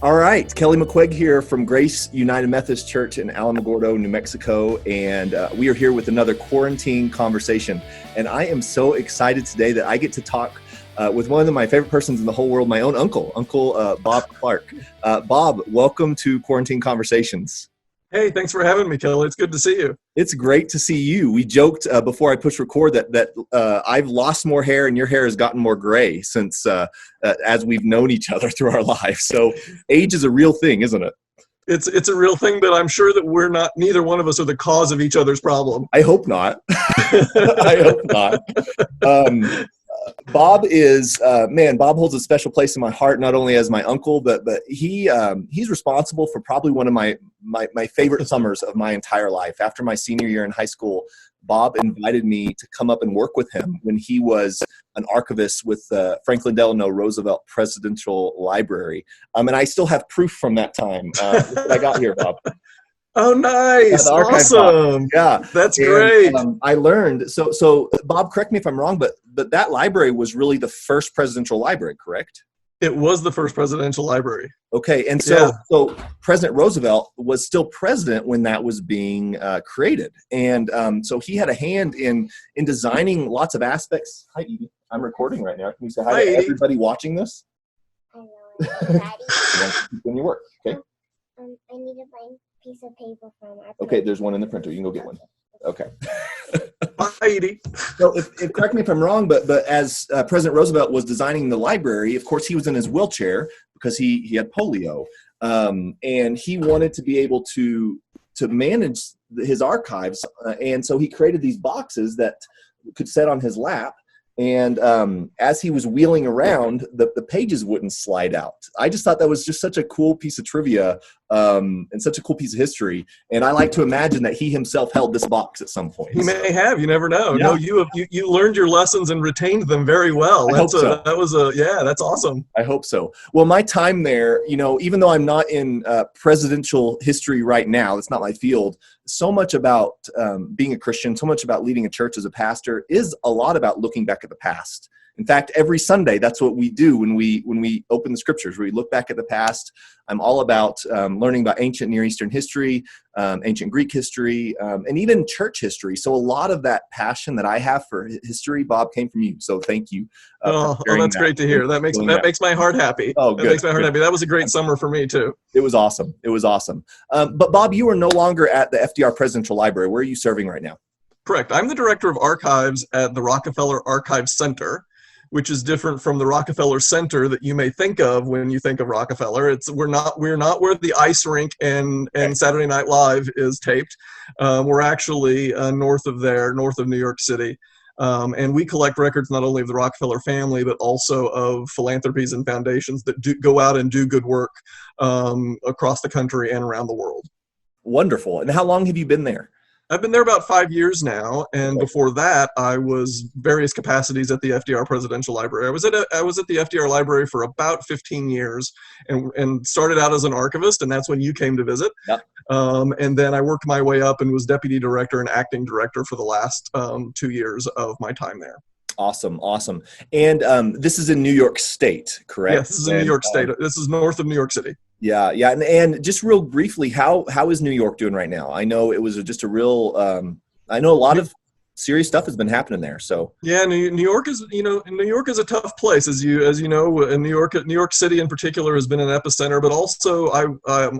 All right, Kelly McQuaig here from Grace United Methodist Church in Alamogordo, New Mexico, and we are here with another quarantine conversation. And I am so excited today that I get to talk with one of my favorite persons in the whole world, my own uncle, Bob Clark. Bob, welcome to Quarantine Conversations. Hey, thanks for having me, Kelly. It's good to see you. It's great to see you. We joked before I pushed record that I've lost more hair and your hair has gotten more gray since as we've known each other through our lives. So age is a real thing, isn't it? It's a real thing, but I'm sure that neither one of us are the cause of each other's problem. I hope not. I hope not. Bob is Bob holds a special place in my heart, not only as my uncle, but he's responsible for probably one of my favorite summers of my entire life. After my senior year in high school, Bob invited me to come up and work with him when he was an archivist with Franklin Delano Roosevelt Presidential Library. And I still have proof from that time that I got here, Bob. Oh, nice. Awesome. Yeah. That's great. I learned. So Bob, correct me if I'm wrong, but that library was really the first presidential library, correct? It was the first presidential library. Okay. And so President Roosevelt was still president when that was being created. And so he had a hand in designing lots of aspects. Hi, Edie. I'm recording right now. Can you say hi to everybody watching this? Hello, everybody. When you work, okay? I need to find piece of paper from our Okay, there's one in the printer. You can go get one. Okay. Hi, Edie. So, correct me if I'm wrong, but as President Roosevelt was designing the library, of course, he was in his wheelchair because he had polio, and he wanted to be able to manage his archives, and so he created these boxes that could sit on his lap. And as he was wheeling around, the pages wouldn't slide out. I just thought that was just such a cool piece of trivia and such a cool piece of history. And I like to imagine that he himself held this box at some point. He may have. You never know. Yeah. No, you learned your lessons and retained them very well. I hope so. That's awesome. I hope so. Well, my time there, even though I'm not in presidential history right now, it's not my field. So much about being a Christian, so much about leading a church as a pastor is a lot about looking back at the past. In fact, every Sunday, that's what we do when we open the scriptures, where we look back at the past. I'm all about learning about ancient Near Eastern history, ancient Greek history, and even church history. So a lot of that passion that I have for history, Bob, came from you. So thank you. That's great to hear. That makes my heart happy. Oh, good. That makes my heart happy. That was a great summer for me too. It was awesome. But Bob, you are no longer at the FDR Presidential Library. Where are you serving right now? Correct. I'm the director of archives at the Rockefeller Archives Center, which is different from the Rockefeller Center that you may think of when you think of Rockefeller. We're not where the ice rink and Saturday Night Live is taped. We're actually north of New York City. And we collect records not only of the Rockefeller family, but also of philanthropies and foundations that go out and do good work across the country and around the world. Wonderful. And how long have you been there? I've been there about 5 years now, and before that, I was various capacities at the FDR Presidential Library. I was at the FDR Library for about 15 years, and started out as an archivist, and that's when you came to visit. Yep. And then I worked my way up and was deputy director and acting director for the last 2 years of my time there. Awesome. And this is in New York State, correct? Yes, this is in New York State. This is north of New York City. Yeah. And just real briefly, how is New York doing right now? I know it was just a real, I know a lot of serious stuff has been happening there. So yeah, New York is a tough place, as you know. In New York City in particular has been an epicenter, but also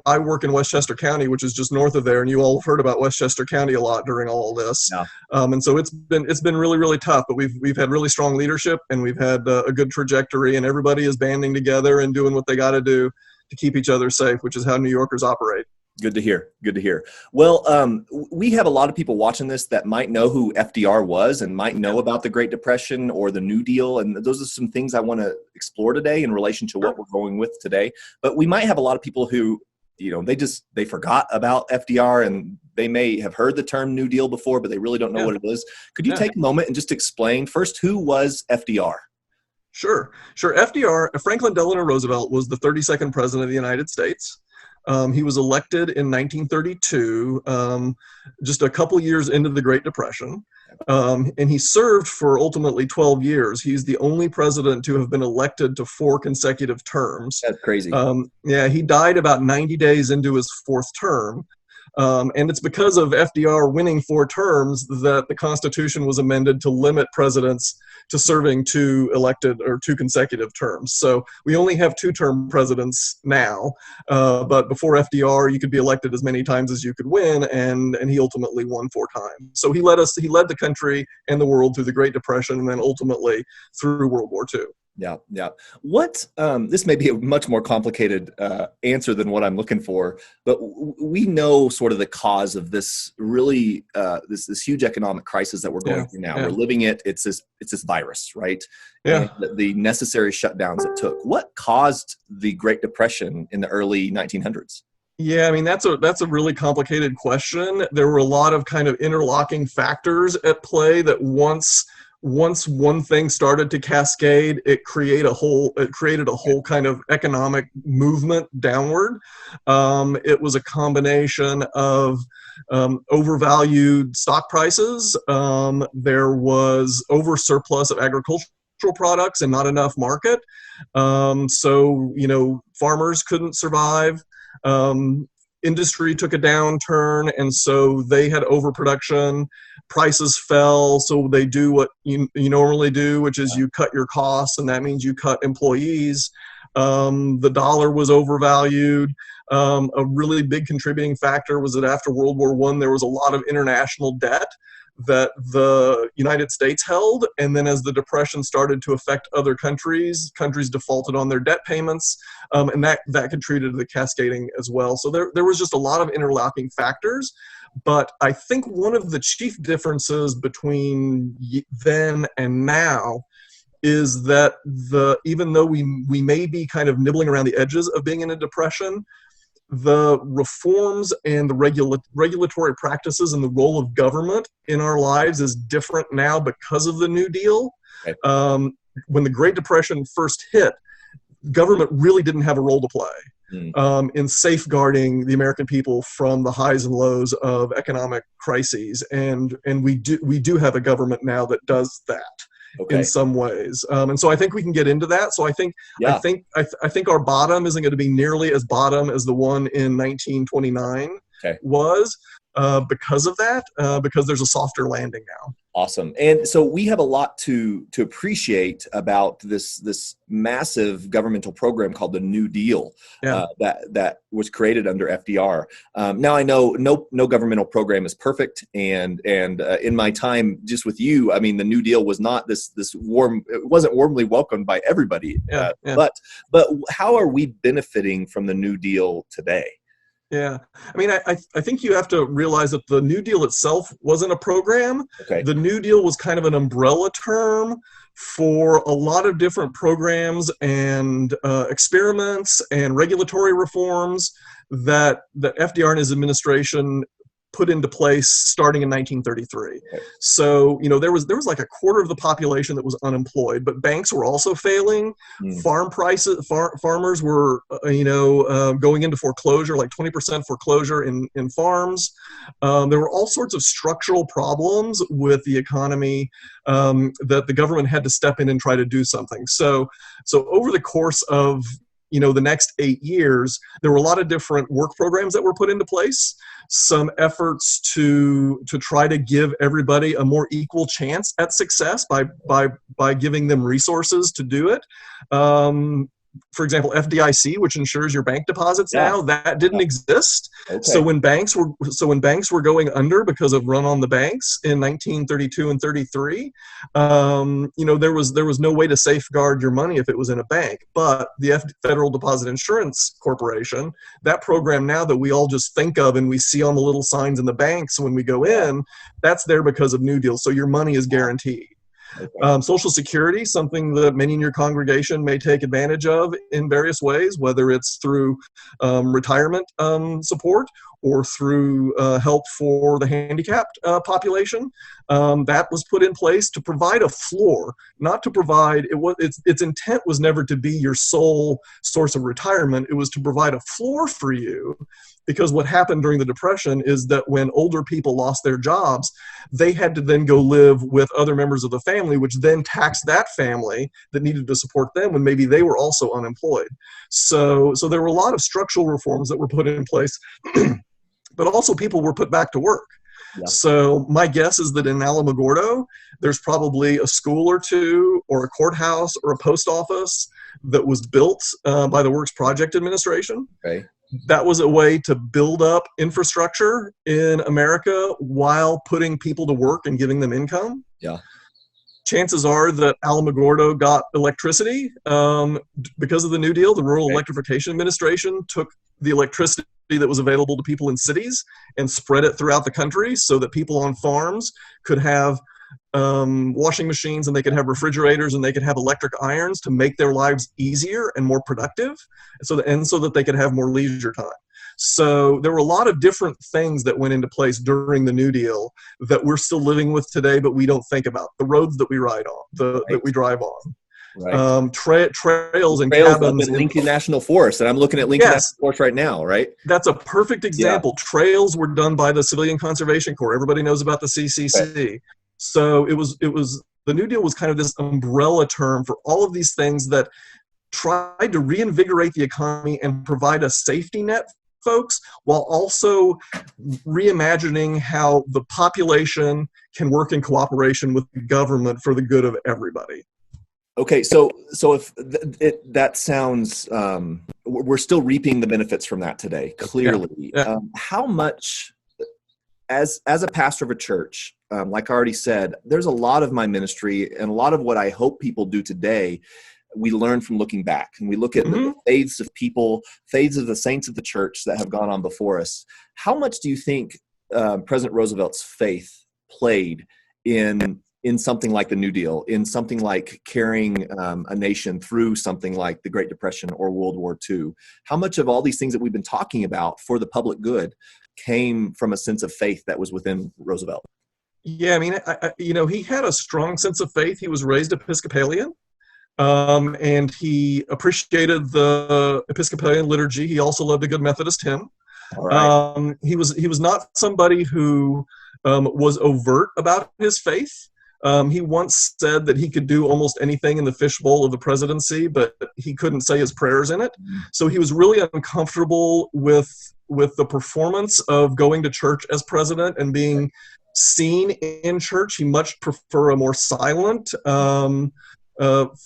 I work in Westchester County, which is just north of there, and you all have heard about Westchester County a lot during all of this. Yeah. And so it's been really, really tough, but we've had really strong leadership, and we've had a good trajectory, and everybody is banding together and doing what they got to do to keep each other safe, which is how New Yorkers operate. Good to hear. Well, we have a lot of people watching this that might know who FDR was and might know about the Great Depression or the New Deal. And those are some things I want to explore today in relation to what we're going with today. But we might have a lot of people who, they forgot about FDR, and they may have heard the term New Deal before, but they really don't know what it is. Could you take a moment and just explain first, who was FDR? Sure. FDR, Franklin Delano Roosevelt, was the 32nd president of the United States. He was elected in 1932, just a couple years into the Great Depression. And he served for ultimately 12 years. He's the only president to have been elected to 4 consecutive terms. That's crazy. Yeah, he died about 90 days into his 4th term. And it's because of FDR winning 4 terms that the Constitution was amended to limit presidents to serving 2 consecutive terms. So we only have 2-term presidents now, but before FDR, you could be elected as many times as you could win, and he ultimately won 4 times. So he led the country and the world through the Great Depression, and then ultimately through World War II. Yeah, yeah. What this may be a much more complicated answer than what I'm looking for, but we know sort of the cause of this really this huge economic crisis that we're going through now. Yeah. We're living it. It's this virus, right? Yeah. And the necessary shutdowns it took. What caused the Great Depression in the early 1900s? Yeah, I mean, that's a really complicated question. There were a lot of kind of interlocking factors at play that once one thing started to cascade, it created a whole kind of economic movement downward. It was a combination of overvalued stock prices. There was over surplus of agricultural products and not enough market. So, farmers couldn't survive. Industry took a downturn, and so they had overproduction. Prices fell, so they do what you normally do, which is you cut your costs, and that means you cut employees. The dollar was overvalued. A really big contributing factor was that after World War I, there was a lot of international debt that the United States held, and then as the Depression started to affect other countries defaulted on their debt payments, and that contributed to the cascading as well. So there was just a lot of interlocking factors, but I think one of the chief differences between then and now is that even though we may be kind of nibbling around the edges of being in a depression, the reforms and the regulatory practices and the role of government in our lives is different now because of the New Deal. Okay. When the Great Depression first hit, government really didn't have a role to play in safeguarding the American people from the highs and lows of economic crises, and we do have a government now that does that. Okay. In some ways, and so I think we can get into that. So I think our bottom isn't going to be nearly as bottom as the one in 1929 was because of that, because there's a softer landing now. Awesome. And so we have a lot to appreciate about this massive governmental program called the New Deal that was created under FDR. Now I know no governmental program is perfect, and in my time just with you, I mean, the New Deal was not this warm. It wasn't warmly welcomed by everybody. But how are we benefiting from the New Deal today? Yeah. I mean, I think you have to realize that the New Deal itself wasn't a program. Okay. The New Deal was kind of an umbrella term for a lot of different programs and experiments and regulatory reforms that FDR and his administration put into place starting in 1933. Okay. So, there was like a quarter of the population that was unemployed, but banks were also failing. Farmers were, going into foreclosure, like 20% foreclosure in farms. There were all sorts of structural problems with the economy that the government had to step in and try to do something. So over the course of the next 8 years, there were a lot of different work programs that were put into place, some efforts to try to give everybody a more equal chance at success by giving them resources to do it. For example, FDIC, which insures your bank deposits now, that didn't exist. Okay. So when banks were going under because of run on the banks in 1932 and 33, there was no way to safeguard your money if it was in a bank. But the Federal Deposit Insurance Corporation, that program now that we all just think of and we see on the little signs in the banks when we go in, that's there because of New Deal. So your money is guaranteed. Okay. Social Security, something that many in your congregation may take advantage of in various ways, whether it's through retirement support or through help for the handicapped population. That was put in place to provide a floor, not to provide, its intent was never to be your sole source of retirement. It was to provide a floor for you, because what happened during the Depression is that when older people lost their jobs, they had to then go live with other members of the family, which then taxed that family that needed to support them when maybe they were also unemployed. So there were a lot of structural reforms that were put in place, but also people were put back to work. Yeah. So my guess is that in Alamogordo, there's probably a school or two, or a courthouse, or a post office that was built by the Works Project Administration. Okay. That was a way to build up infrastructure in America while putting people to work and giving them income. Yeah. Chances are that Alamogordo got electricity because of the New Deal. The Rural Electrification Administration took the electricity that was available to people in cities and spread it throughout the country so that people on farms could have washing machines, and they could have refrigerators, and they could have electric irons to make their lives easier and more productive, so that they could have more leisure time. So there were a lot of different things that went into place during the New Deal that we're still living with today, but we don't think about. The roads that we ride on, that we drive on. Right. Trails and Trails cabins up in Lincoln National Forest, and I'm looking at Lincoln National Forest right now, right? That's a perfect example. Yeah. Trails were done by the Civilian Conservation Corps. Everybody knows about the CCC. Right. So it was the New Deal was kind of this umbrella term for all of these things that tried to reinvigorate the economy and provide a safety net, folks, while also reimagining how the population can work in cooperation with the government for the good of everybody. Okay, so if that sounds, we're still reaping the benefits from that today, clearly. Yeah. How much, as a pastor of a church, like I already said, there's a lot of my ministry and a lot of what I hope people do today, we learn from looking back. And we look at the faiths of people, faiths of the saints of the church that have gone on before us. How much do you think President Roosevelt's faith played in something like the New Deal, in something like carrying a nation through something like the Great Depression or World War II? How much of all these things that we've been talking about for the public good came from a sense of faith that was within Roosevelt? Yeah, I mean, he had a strong sense of faith. He was raised Episcopalian, and he appreciated the Episcopalian liturgy. He also loved a good Methodist hymn. All right. He was not somebody who was overt about his faith. He once said that he could do almost anything in the fishbowl of the presidency, but he couldn't say his prayers in it. So he was really uncomfortable with the performance of going to church as president and being seen in church. He much prefer a more silent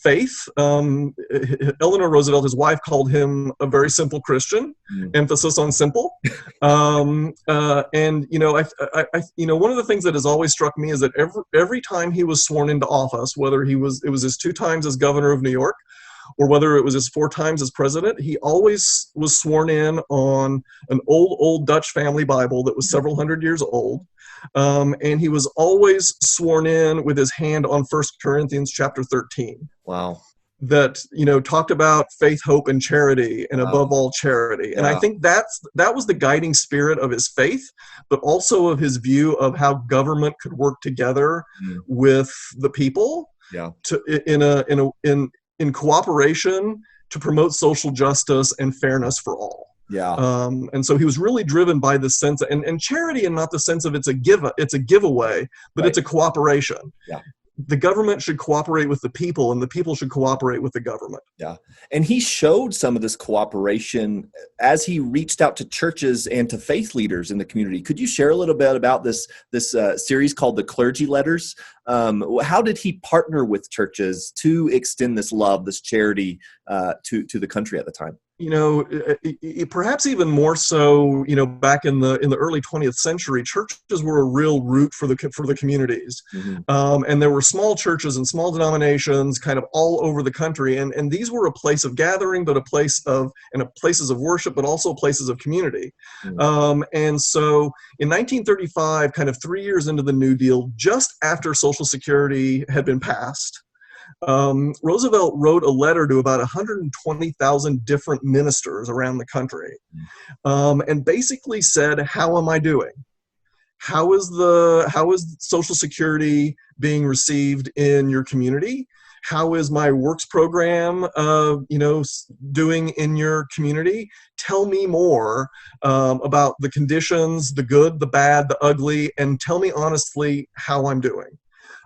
faith. Eleanor Roosevelt, his wife, called him a very simple Christian, emphasis on simple. And one of the things that has always struck me is that every time he was sworn into office, whether it was his 2 times as governor of New York, or whether it was his 4 times as president, he always was sworn in on an old Dutch family Bible that was several hundred years old. And he was always sworn in with his hand on 1 Corinthians chapter 13. Wow. That, talked about faith, hope, and charity, and above all charity. And I think that was the guiding spirit of his faith, but also of his view of how government could work together with the people in cooperation to promote social justice and fairness for all. Yeah. And so he was really driven by the sense of, and charity, and not the sense of it's a giveaway, but it's a cooperation. Yeah. The government should cooperate with the people, and the people should cooperate with the government. Yeah. And he showed some of this cooperation as he reached out to churches and to faith leaders in the community. Could you share a little bit about this series called the Clergy Letters? How did he partner with churches to extend this love, this charity to the country at the time? Perhaps even more so, back in the early 20th century, churches were a real root for the communities. And there were small churches and small denominations kind of all over the country. And these were a place of gathering, but places of worship, but also places of community. And so in 1935, kind of 3 years into the New Deal, just after Social Security had been passed, Roosevelt wrote a letter to about 120,000 different ministers around the country, and basically said, how am I doing? How is Social Security being received in your community? How is my works program, doing in your community? Tell me more about the conditions, the good, the bad, the ugly, and tell me honestly how I'm doing.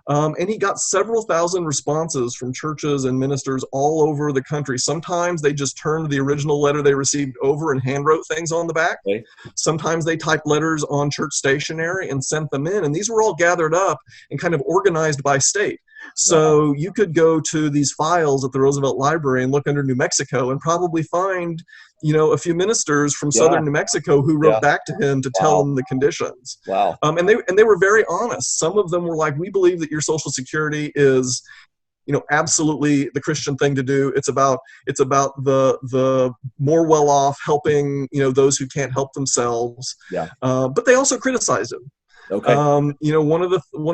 And he got several thousand responses from churches and ministers all over the country. Sometimes they just turned the original letter they received over and handwrote things on the back. Okay. Sometimes they typed letters on church stationery and sent them in. And these were all gathered up and kind of organized by state. So you could go to these files at the Roosevelt Library and look under New Mexico and probably find, a few ministers from southern New Mexico who wrote back to him to tell him the conditions. Wow. And they were very honest. Some of them were like, we believe that your Social Security is, absolutely the Christian thing to do. It's about the more well-off, helping, those who can't help themselves. Yeah. But they also criticized him. Okay. One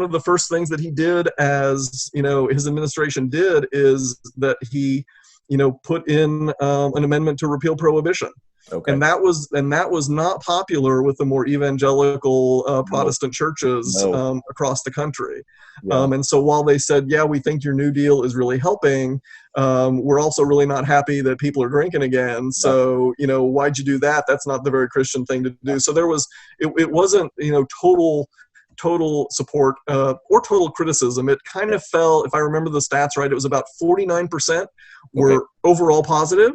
of the first things that he did, as his administration did, is that he put in an amendment to repeal prohibition. Okay. And that was not popular with the more evangelical Protestant churches across the country. Yeah. And so while they said, yeah, we think your New Deal is really helping, we're also really not happy that people are drinking again. So, why'd you do that? That's not the very Christian thing to do. So it wasn't, total support or total criticism. It kind of fell, if I remember the stats right, it was about 49% were overall positive.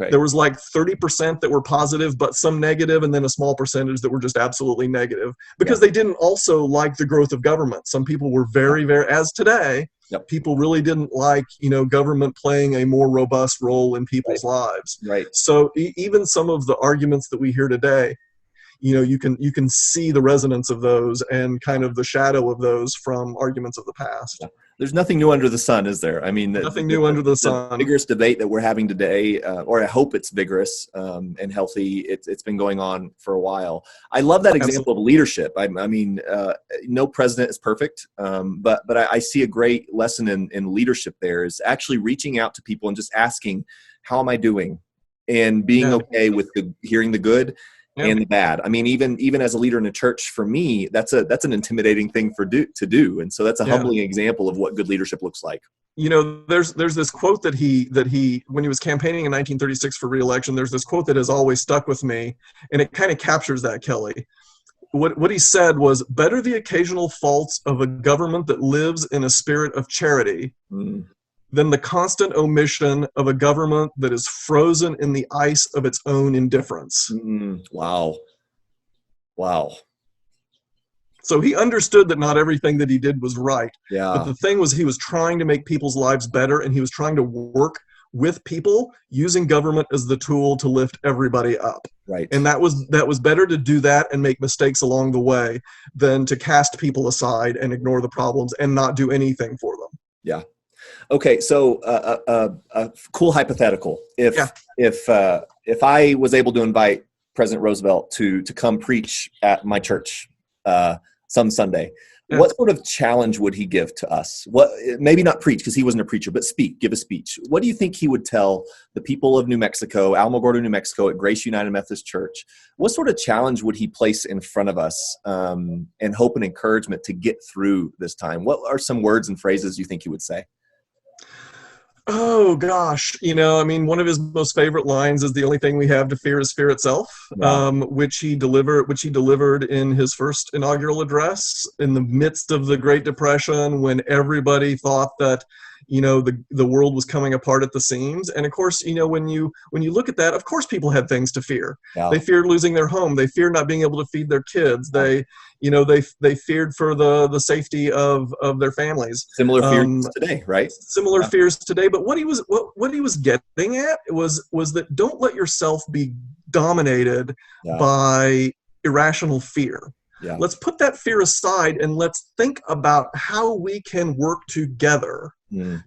Okay. There was like 30% that were positive, but some negative, and then a small percentage that were just absolutely negative, because they didn't also like the growth of government. Some people were very, very, as today, people really didn't like, government playing a more robust role in people's lives. Right. So even some of the arguments that we hear today, you can see the resonance of those and kind of the shadow of those from arguments of the past. Yeah. There's nothing new under the sun, is there? I mean, nothing new under the sun. The vigorous debate that we're having today, or I hope it's vigorous and healthy. It's been going on for a while. I love that example of leadership. I mean, no president is perfect, but I see a great lesson in leadership. There is actually reaching out to people and just asking, "How am I doing?" and being okay with hearing the good and the bad. I mean, even as a leader in a church, for me, that's an intimidating thing to do. And so that's a humbling example of what good leadership looks like. There's this quote that he when he was campaigning in 1936 for re-election, there's this quote that has always stuck with me, and it kind of captures that, Kelly. What he said was, better the occasional faults of a government that lives in a spirit of charity than the constant omission of a government that is frozen in the ice of its own indifference. Wow. So he understood that not everything that he did was right. Yeah. But the thing was, he was trying to make people's lives better, and he was trying to work with people, using government as the tool to lift everybody up. Right. And that was better to do that and make mistakes along the way than to cast people aside and ignore the problems and not do anything for them. Yeah. Okay, so a cool hypothetical. If I was able to invite President Roosevelt to come preach at my church some Sunday, what sort of challenge would he give to us? Maybe not preach, because he wasn't a preacher, but give a speech. What do you think he would tell the people of New Mexico, Alamogordo, New Mexico, at Grace United Methodist Church? What sort of challenge would he place in front of us, and hope and encouragement to get through this time? What are some words and phrases you think he would say? Oh gosh, one of his most favorite lines is, "The only thing we have to fear is fear itself," which he delivered in his first inaugural address in the midst of the Great Depression, when everybody thought that the world was coming apart at the seams. And of course, when you look at that, of course people had things to fear. Yeah. They feared losing their home. They feared not being able to feed their kids. They feared for the safety of their families. Similar fears today, right? Similar fears today. But what he was getting at was that don't let yourself be dominated by irrational fear. Yeah. Let's put that fear aside and let's think about how we can work together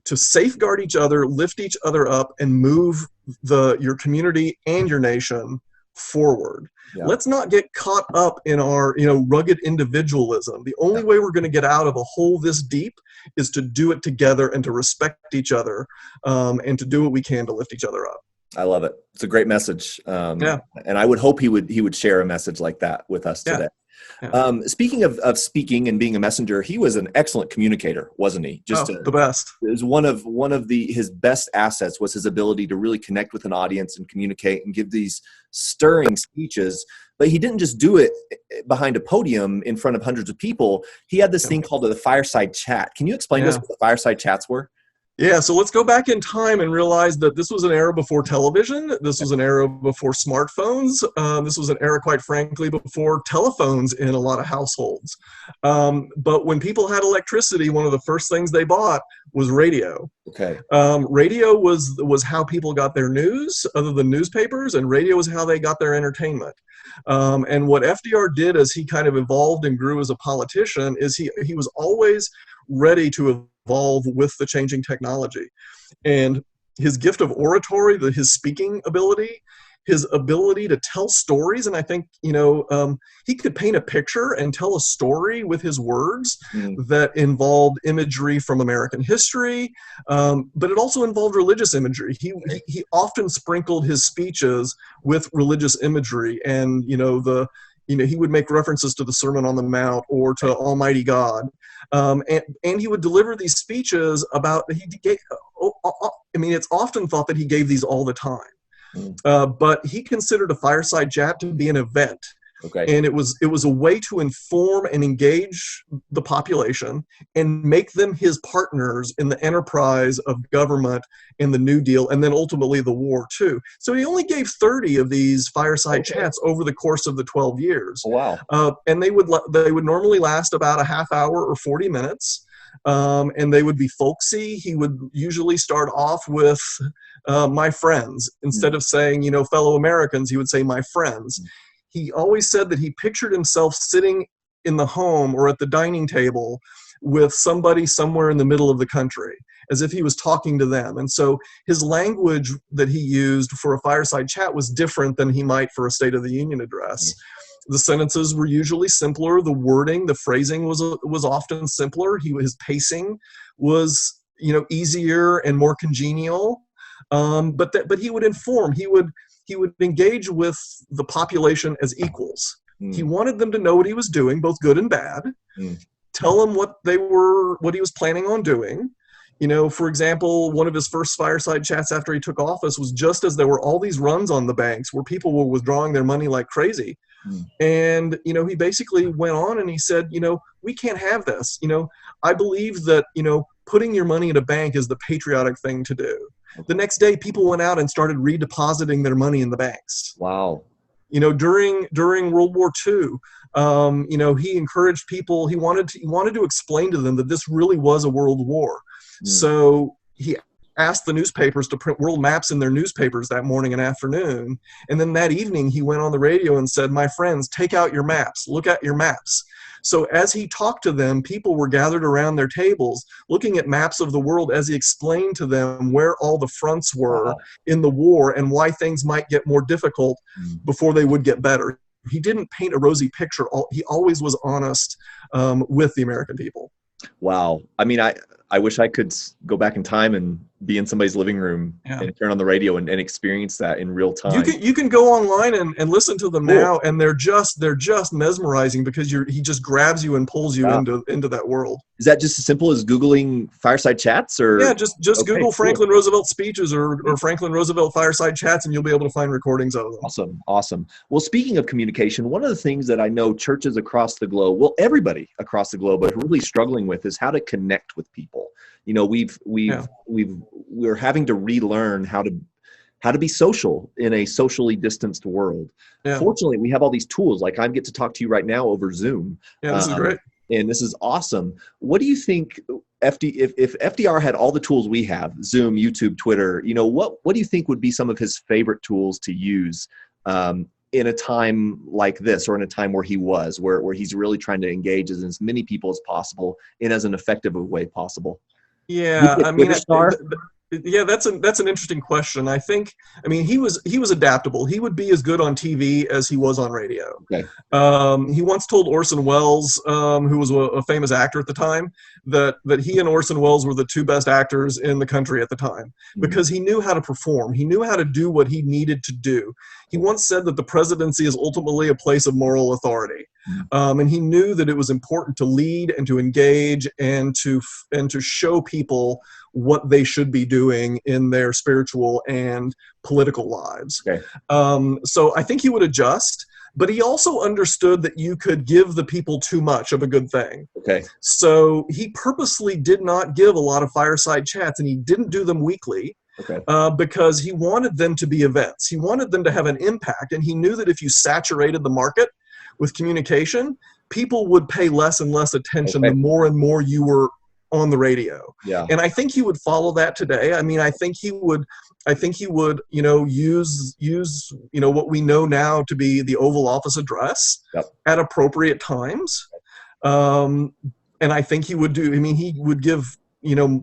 to safeguard each other, lift each other up, and move your community and your nation forward. Yeah. Let's not get caught up in our, rugged individualism. The only way we're going to get out of a hole this deep is to do it together and to respect each other, and to do what we can to lift each other up. I love it. It's a great message. Yeah. And I would hope he would share a message like that with us today. Yeah. Speaking of speaking and being a messenger, he was an excellent communicator, wasn't he? The best. It was one of his best assets was his ability to really connect with an audience and communicate and give these stirring speeches. But he didn't just do it behind a podium in front of hundreds of people. He had this thing called the fireside chat. Can you explain to us what the fireside chats were? Yeah, so let's go back in time and realize that this was an era before television. This was an era before smartphones. This was an era, quite frankly, before telephones in a lot of households. But when people had electricity, one of the first things they bought was radio. Okay. Radio was how people got their news, other than newspapers, and radio was how they got their entertainment. And what FDR did as he kind of evolved and grew as a politician is he was always ready to evolve with the changing technology. And his gift of oratory, his speaking ability, his ability to tell stories, and I think, he could paint a picture and tell a story with his words that involved imagery from American history, but it also involved religious imagery. He often sprinkled his speeches with religious imagery, and he would make references to the Sermon on the Mount or to Almighty God, and he would deliver these speeches about. It's often thought that he gave these all the time. But he considered a fireside chat to be an event. Okay. And it was a way to inform and engage the population and make them his partners in the enterprise of government and the New Deal, and then ultimately the war too. So he only gave 30 of these fireside chats over the course of the 12 years. Oh, wow. And they would normally last about a half hour or 40 minutes. And they would be folksy. He would usually start off with my friends. Instead of saying, fellow Americans, he would say my friends. He always said that he pictured himself sitting in the home or at the dining table with somebody somewhere in the middle of the country, as if he was talking to them. And so his language that he used for a fireside chat was different than he might for a State of the Union address. The sentences were usually simpler. The wording, the phrasing was often simpler. His pacing was, easier and more congenial. But he would inform. He would engage with the population as equals. He wanted them to know what he was doing, both good and bad. Tell them what he was planning on doing. For example, one of his first fireside chats after he took office was just as there were all these runs on the banks where people were withdrawing their money like crazy. And, he basically went on and he said, we can't have this. I believe that, putting your money in a bank is the patriotic thing to do. The next day, people went out and started redepositing their money in the banks. Wow. During World War II, he encouraged people. He wanted to explain to them that this really was a world war. So he asked the newspapers to print world maps in their newspapers that morning and afternoon. And then that evening, he went on the radio and said, my friends, take out your maps. Look at your maps. So as he talked to them, people were gathered around their tables looking at maps of the world as he explained to them where all the fronts were in the war and why things might get more difficult before they would get better. He didn't paint a rosy picture. He always was honest with the American people. Wow. I wish I could go back in time and be in somebody's living room and turn on the radio and experience that in real time. You can go online and listen to them now, and they're just mesmerizing because he just grabs you and pulls you into that world. Is that just as simple as Googling fireside chats, or? Yeah, just Google Franklin Roosevelt speeches or Franklin Roosevelt fireside chats, and you'll be able to find recordings of them. Awesome. Well, speaking of communication, one of the things that I know churches across the globe, well, everybody across the globe, are really struggling with is how to connect with people. We're having to relearn how to be social in a socially distanced world. Yeah. Fortunately, we have all these tools. Like I get to talk to you right now over Zoom. Yeah, this is great. And this is awesome. What do you think if FDR had all the tools we have, Zoom, YouTube, Twitter, what do you think would be some of his favorite tools to use in a time like this, or in a time where where he's really trying to engage as many people as possible in as an effective a way possible? Yeah, Yeah, that's an interesting question. I mean, he was adaptable. He would be as good on TV as he was on radio. Okay. He once told Orson Welles, who was a famous actor at the time, that he and Orson Welles were the two best actors in the country at the time, because he knew how to perform. He knew how to do what he needed to do. He once said that the presidency is ultimately a place of moral authority. And he knew that it was important to lead and to engage and to show people what they should be doing in their spiritual and political lives. Okay. So I think he would adjust, but he also understood that you could give the people too much of a good thing. Okay. So he purposely did not give a lot of fireside chats, and he didn't do them weekly. Okay. Because he wanted them to be events. He wanted them to have an impact, and he knew that if you saturated the market with communication, people would pay less and less attention the more and more you were on the radio. Yeah. And I think he would follow that today. I mean, I think he would, use, what we know now to be the Oval Office address at appropriate times. And I think he would he would give,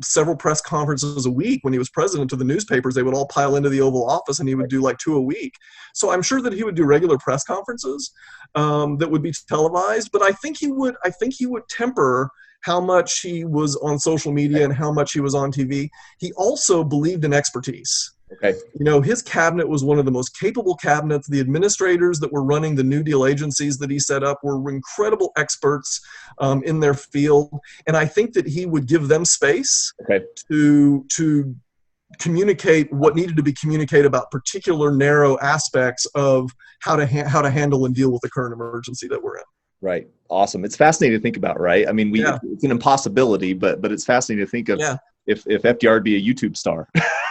several press conferences a week when he was president to the newspapers. They would all pile into the Oval Office, and he would do like 2 a week. So I'm sure that he would do regular press conferences that would be televised, but I think he would temper how much he was on social media and how much he was on TV. He also believed in expertise. Okay. His cabinet was one of the most capable cabinets. The administrators that were running the New Deal agencies that he set up were incredible experts in their field. And I think that he would give them space to communicate what needed to be communicated about particular narrow aspects of how to handle and deal with the current emergency that we're in. Right. Awesome. It's fascinating to think about, right? I mean, it's an impossibility, but it's fascinating to think of if FDR would be a YouTube star.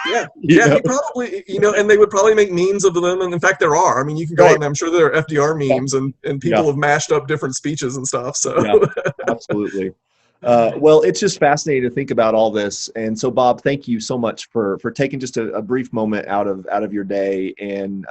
Yeah. He probably, and they would probably make memes of them. And in fact, there are. I mean, you can go out and I'm sure there are FDR memes and people have mashed up different speeches and stuff. So absolutely. Well, it's just fascinating to think about all this. And so, Bob, thank you so much for taking just a brief moment out of your day and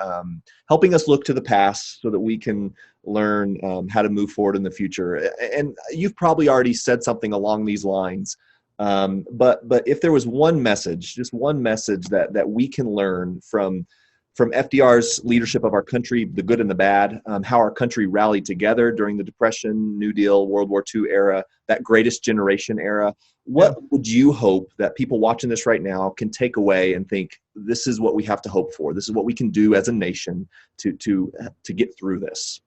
helping us look to the past so that we can learn how to move forward in the future. And you've probably already said something along these lines. But if there was one message, just one message that we can learn from FDR's leadership of our country, the good and the bad, how our country rallied together during the Depression, New Deal, World War II era, that greatest generation era, what would you hope that people watching this right now can take away and think, this is what we have to hope for? This is what we can do as a nation to get through this?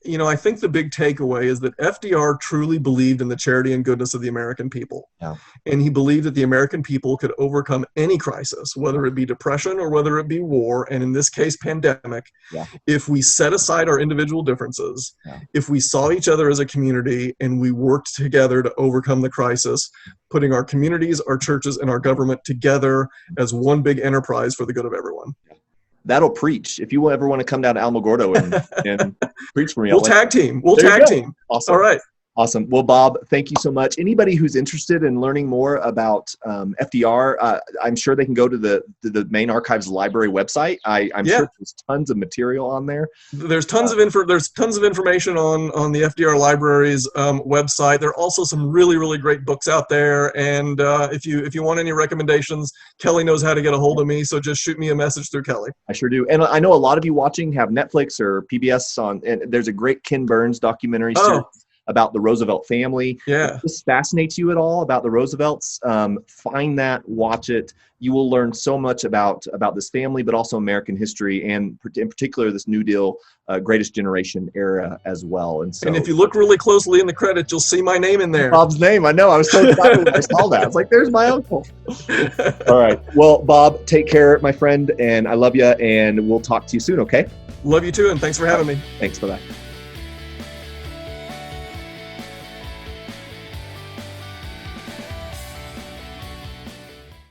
I think the big takeaway is that FDR truly believed in the charity and goodness of the American people. Yeah. And he believed that the American people could overcome any crisis, whether it be depression or whether it be war, and in this case, pandemic, if we set aside our individual differences, if we saw each other as a community and we worked together to overcome the crisis, putting our communities, our churches, and our government together as one big enterprise for the good of everyone. That'll preach. If you ever want to come down to Alamogordo and preach for me, we'll tag team. We'll tag team. Awesome. All right. Awesome. Well, Bob, thank you so much. Anybody who's interested in learning more about FDR, I'm sure they can go to the main archives library website. I'm sure there's tons of material on there. There's tons of information on the FDR Library's website. There are also some really, really great books out there. And if you want any recommendations, Kelly knows how to get a hold of me. So just shoot me a message through Kelly. I sure do. And I know a lot of you watching have Netflix or PBS on. And there's a great Ken Burns documentary series about the Roosevelt family. Yeah. If this fascinates you at all about the Roosevelts, find that, watch it. You will learn so much about this family, but also American history, and in particular, this New Deal, greatest generation era as well. And if you look really closely in the credits, you'll see my name in there. Bob's name. I know. I was so excited when I saw that. I was like, there's my uncle. All right. Well, Bob, take care, my friend, and I love you, and we'll talk to you soon, okay? Love you too, and thanks for having me. Thanks. Bye-bye.